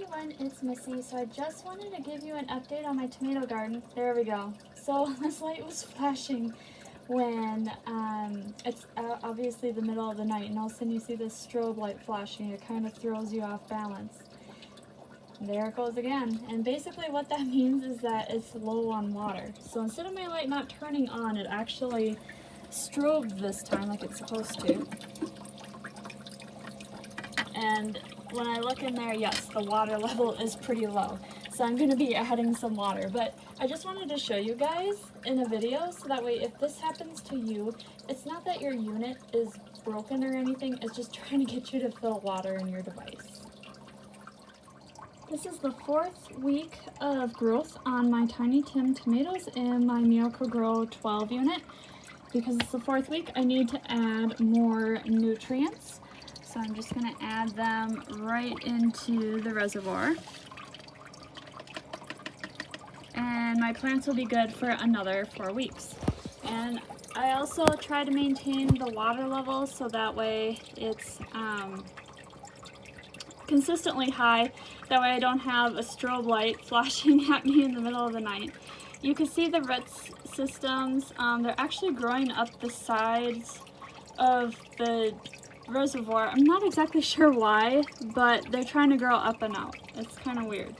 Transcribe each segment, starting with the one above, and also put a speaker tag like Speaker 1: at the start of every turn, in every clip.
Speaker 1: everyone, it's Missy. So I just wanted to give you an update on my tomato garden. There we go. So this light was flashing when it's obviously the middle of the night, and all of a sudden you see this strobe light flashing. It kind of throws you off balance. There it goes again. And basically what that means is that it's low on water. So instead of my light not turning on, it actually strobed this time like it's supposed to. And when I look in there, yes, the water level is pretty low. So I'm going to be adding some water. But I just wanted to show you guys in a video so that way if this happens to you, it's not that your unit is broken or anything, it's just trying to get you to fill water in your device. This is the 4th week of growth on my Tiny Tim tomatoes in my Miracle-Gro 12 unit. Because it's the 4th week, I need to add more nutrients. So I'm just going to add them right into the reservoir. And my plants will be good for another 4 weeks. And I also try to maintain the water level so that way it's consistently high. That way I don't have a strobe light flashing at me in the middle of the night. You can see the root systems. They're actually growing up the sides of the reservoir. I'm not exactly sure why, but they're trying to grow up and out. It's kind of weird.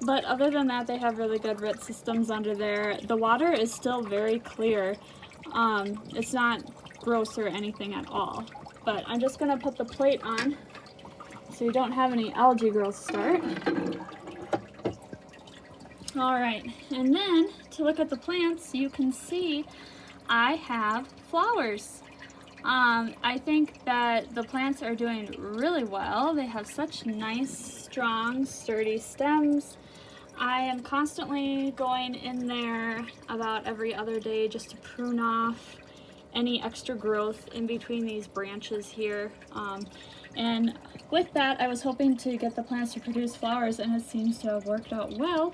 Speaker 1: But other than that, they have really good root systems under there. The water is still very clear. It's not gross or anything at all. But I'm just gonna put the plate on so you don't have any algae growth start. All right, and then to look at the plants, you can see I have flowers. I think that the plants are doing really well. They have such nice, strong, sturdy stems. I am constantly going in there about every other day just to prune off any extra growth in between these branches here. And with that, I was hoping to get the plants to produce flowers, and it seems to have worked out well.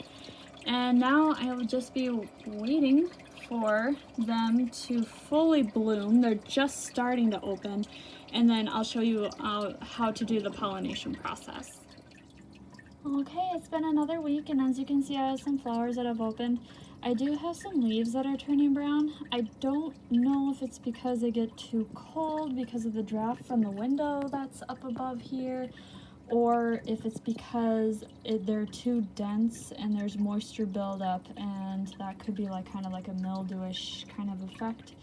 Speaker 1: And now I will just be waiting for them to fully bloom. They're just starting to open, and then I'll show you how to do the pollination process. Okay, it's been another week, and as you can see, I have some flowers that have opened. I do have some leaves that are turning brown. I don't know if it's because they get too cold because of the draft from the window that's up above here, or if it's because they're too dense and there's moisture buildup, and that could be like kind of like a mildewish kind of effect.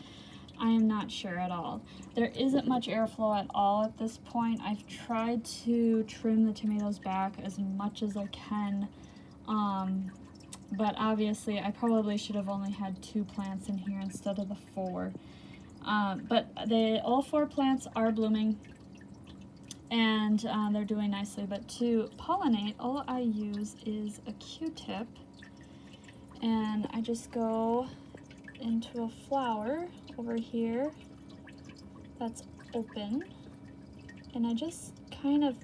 Speaker 1: I am not sure at all. There isn't much airflow at all at this point. I've tried to trim the tomatoes back as much as I can, but obviously I probably should have only had 2 plants in here instead of the 4. But all 4 plants are blooming, and they're doing nicely. But to pollinate, all I use is a Q-tip, and I just go into a flower over here that's open, and I just kind of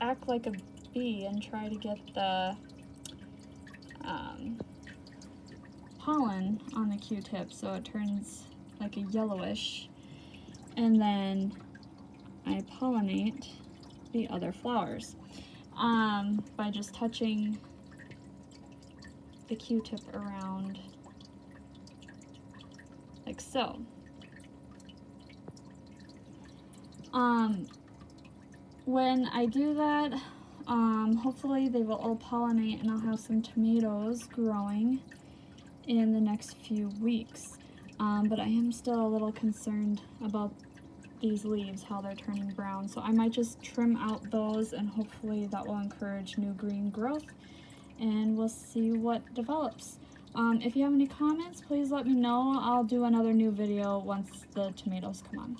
Speaker 1: act like a bee and try to get the pollen on the Q-tip so it turns like a yellowish, and then I pollinate the other flowers by just touching the Q-tip around like so. When I do that, hopefully they will all pollinate, and I'll have some tomatoes growing in the next few weeks. But I am still a little concerned about these leaves, how they're turning brown. So I might just trim out those, and hopefully that will encourage new green growth, and we'll see what develops. If you have any comments, please let me know. I'll do another new video once the tomatoes come on.